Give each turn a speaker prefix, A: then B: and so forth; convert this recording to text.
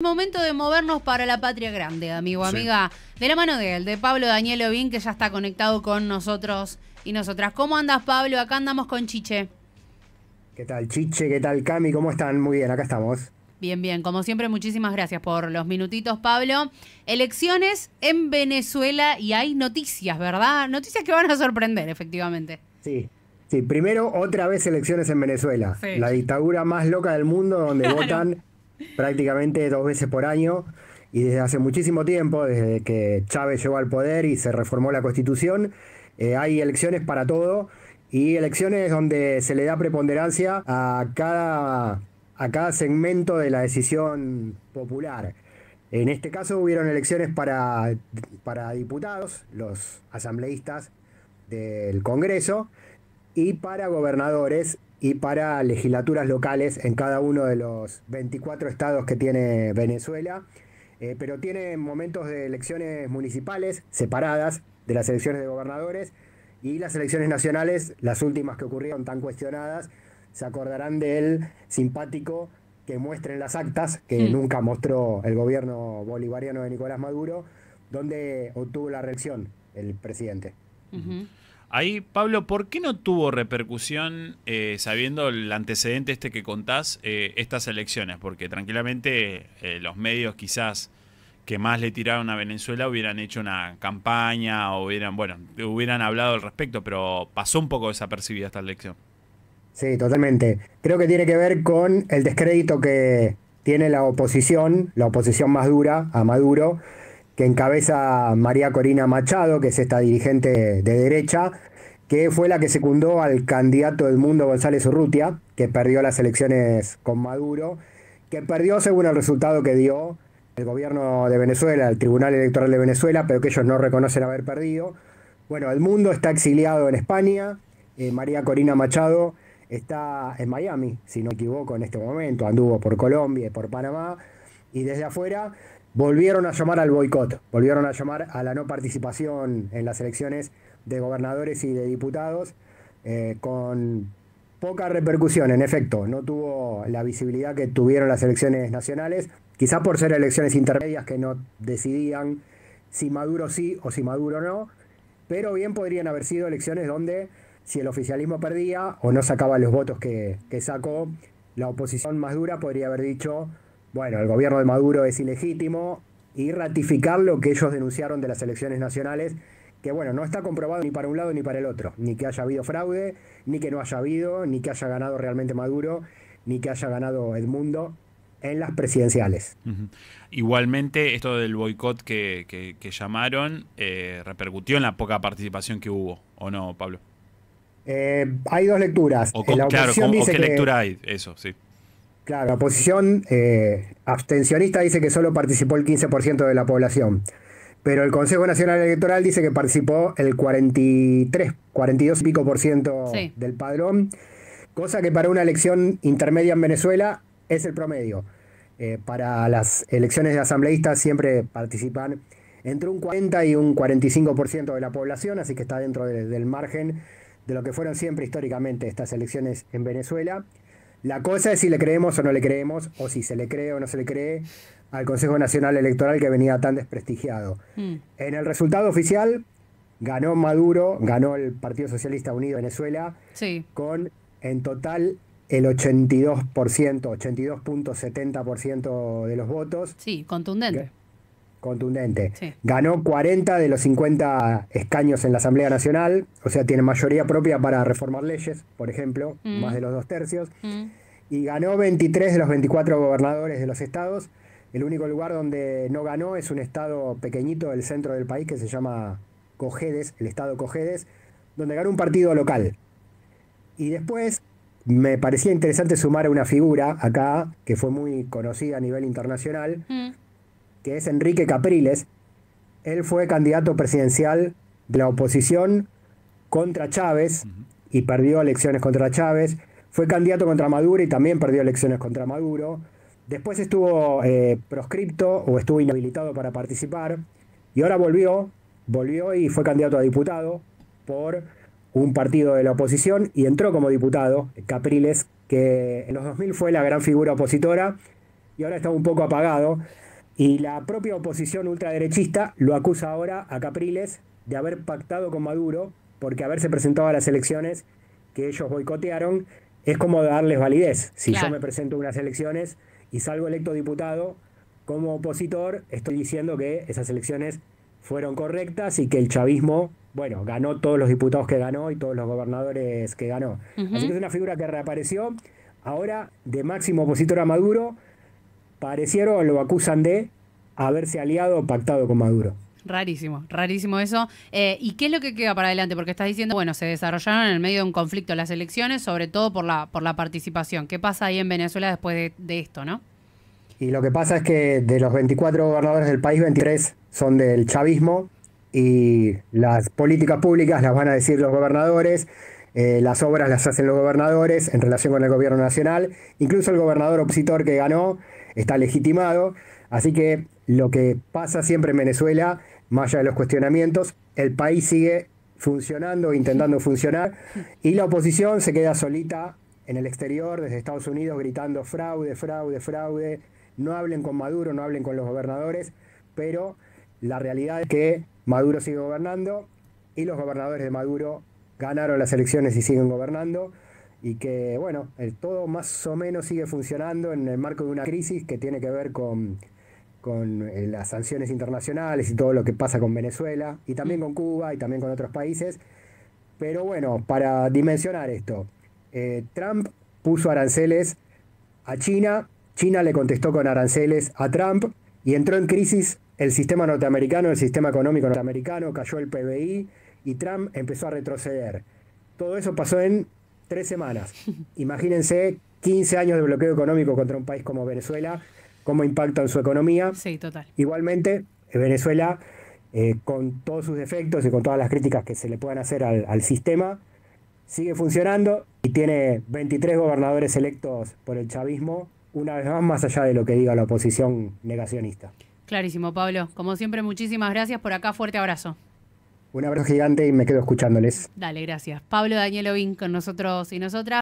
A: Momento de movernos para la patria grande, amigo, amiga. De la mano de él, de Pablo Daniel Ovín, que ya está conectado con nosotros y nosotras. ¿Cómo andas, Pablo? Acá andamos con Chiche.
B: ¿Qué tal, Chiche? ¿Qué tal, Cami? ¿Cómo están? Muy bien, acá estamos.
A: Bien, bien. Como siempre, muchísimas gracias por los minutitos, Pablo. Elecciones en Venezuela y hay noticias, ¿verdad? Noticias que van a sorprender, efectivamente.
B: Sí, sí. Primero, otra vez elecciones en Venezuela.
A: Sí.
B: La dictadura más loca del mundo, donde
A: Claro.
B: votan prácticamente 2 veces por año. Y desde hace muchísimo tiempo, desde que Chávez llegó al poder y se reformó la Constitución, hay elecciones para todo. Y elecciones donde se le da preponderancia a cada segmento de la decisión popular. En este caso hubieron elecciones para diputados, los asambleístas del Congreso, y para gobernadores y para legislaturas locales en cada uno de los 24 estados que tiene Venezuela. Pero tiene momentos de elecciones municipales separadas de las elecciones de gobernadores, y las elecciones nacionales, las últimas que ocurrieron tan cuestionadas, se acordarán del simpático que muestren las actas que nunca mostró el gobierno bolivariano de Nicolás Maduro, donde obtuvo la reelección el presidente.
A: Ujú.
C: Ahí, Pablo, ¿por qué no tuvo repercusión, sabiendo el antecedente este que contás, estas elecciones? Porque tranquilamente los medios quizás que más le tiraron a Venezuela hubieran hecho una campaña, o hubieran hablado al respecto, pero pasó un poco desapercibida esta elección.
B: Sí, totalmente. Creo que tiene que ver con el descrédito que tiene la oposición más dura a Maduro, que encabeza María Corina Machado, que es esta dirigente de derecha, que fue la que secundó al candidato del mundo González Urrutia, que perdió las elecciones con Maduro, que perdió según el resultado que dio el gobierno de Venezuela, el Tribunal Electoral de Venezuela, pero que ellos no reconocen haber perdido. Bueno, el mundo está exiliado en España. María Corina Machado está en Miami, si no me equivoco, en este momento. Anduvo por Colombia y por Panamá. Y desde afuera volvieron a llamar al boicot, volvieron a llamar a la no participación en las elecciones de gobernadores y de diputados, con poca repercusión. En efecto, no tuvo la visibilidad que tuvieron las elecciones nacionales, quizás por ser elecciones intermedias que no decidían si Maduro sí o si Maduro no, pero bien podrían haber sido elecciones donde, si el oficialismo perdía o no sacaba los votos que sacó, la oposición más dura podría haber dicho: bueno, el gobierno de Maduro es ilegítimo, y ratificar lo que ellos denunciaron de las elecciones nacionales, que bueno, no está comprobado ni para un lado ni para el otro, ni que haya habido fraude, ni que no haya habido, ni que haya ganado realmente Maduro, ni que haya ganado Edmundo en las presidenciales.
C: Ujú. Igualmente, esto del boicot que llamaron repercutió en la poca participación que hubo, ¿o no, Pablo?
B: Hay dos lecturas. La
C: Claro,
B: oposición dice
C: ¿qué
B: que,
C: lectura hay? Eso, sí.
B: claro, la oposición abstencionista dice que solo participó el 15% de la población. Pero el Consejo Nacional Electoral dice que participó el 43, 42 y pico por ciento
A: Sí.
B: del padrón, cosa que para una elección intermedia en Venezuela es el promedio. Para las elecciones de asambleístas siempre participan entre un 40 y un 45% de la población, así que está dentro del margen de lo que fueron siempre históricamente estas elecciones en Venezuela. La cosa es si le creemos o no le creemos, o si se le cree o no se le cree al Consejo Nacional Electoral, que venía tan desprestigiado. En el resultado oficial ganó Maduro, ganó el Partido Socialista Unido de Venezuela,
A: Sí.
B: con en total el 82%, 82.70% de los votos.
A: Sí, contundente.
B: Contundente.
A: Sí.
B: Ganó 40 de los 50 escaños en la Asamblea Nacional, o sea, tiene mayoría propia para reformar leyes, por ejemplo, más de los 2/3. Y ganó 23 de los 24 gobernadores de los estados. El único lugar donde no ganó es un estado pequeñito del centro del país que se llama Cojedes, el estado Cojedes, donde ganó un partido local. Y después me parecía interesante sumar a una figura acá que fue muy conocida a nivel internacional, que es Enrique Capriles. Él fue candidato presidencial de la oposición contra Chávez y perdió elecciones contra Chávez. Fue candidato contra Maduro y también perdió elecciones contra Maduro. Después estuvo proscripto o estuvo inhabilitado para participar, y ahora volvió y fue candidato a diputado por un partido de la oposición y entró como diputado. Capriles, que en los 2000 fue la gran figura opositora, y ahora está un poco apagado. Y la propia oposición ultraderechista lo acusa ahora a Capriles de haber pactado con Maduro, porque haberse presentado a las elecciones que ellos boicotearon es como darles validez. Si yo me presento a unas elecciones y salgo electo diputado, como opositor estoy diciendo que esas elecciones fueron correctas y que el chavismo, bueno, ganó todos los diputados que ganó y todos los gobernadores que ganó. Así que es una figura que reapareció ahora de máximo opositor a Maduro. Parecieron o lo acusan de haberse aliado o pactado con Maduro.
A: Rarísimo eso. ¿Y qué es lo que queda para adelante? Porque estás diciendo, bueno, se desarrollaron en el medio de un conflicto las elecciones, sobre todo por la participación. ¿Qué pasa ahí en Venezuela después de esto, no?
B: Y lo que pasa es que de los 24 gobernadores del país, 23 son del chavismo y las políticas públicas las van a decir los gobernadores, las obras las hacen los gobernadores en relación con el gobierno nacional. Incluso el gobernador opositor que ganó está legitimado. Así que lo que pasa siempre en Venezuela, más allá de los cuestionamientos, el país sigue funcionando, intentando funcionar, y la oposición se queda solita en el exterior, desde Estados Unidos, gritando fraude, fraude, fraude. No hablen con Maduro, no hablen con los gobernadores, pero la realidad es que Maduro sigue gobernando y los gobernadores de Maduro ganaron las elecciones y siguen gobernando. Y que, bueno, todo más o menos sigue funcionando en el marco de una crisis que tiene que ver con las sanciones internacionales y todo lo que pasa con Venezuela, y también con Cuba y también con otros países. Pero bueno, para dimensionar esto, Trump puso aranceles a China, China le contestó con aranceles a Trump y entró en crisis el sistema norteamericano, el sistema económico norteamericano, cayó el PBI y Trump empezó a retroceder. Todo eso pasó en 3 semanas. Imagínense 15 años de bloqueo económico contra un país como Venezuela, cómo impacta en su economía.
A: Sí, total.
B: Igualmente, Venezuela, con todos sus defectos y con todas las críticas que se le puedan hacer al sistema, sigue funcionando y tiene 23 gobernadores electos por el chavismo, una vez más allá de lo que diga la oposición negacionista.
A: Clarísimo, Pablo. Como siempre, muchísimas gracias. Por acá, fuerte abrazo.
B: Un abrazo gigante y me quedo escuchándoles.
A: Dale, gracias. Pablo Danielo Bin con nosotros y nosotras.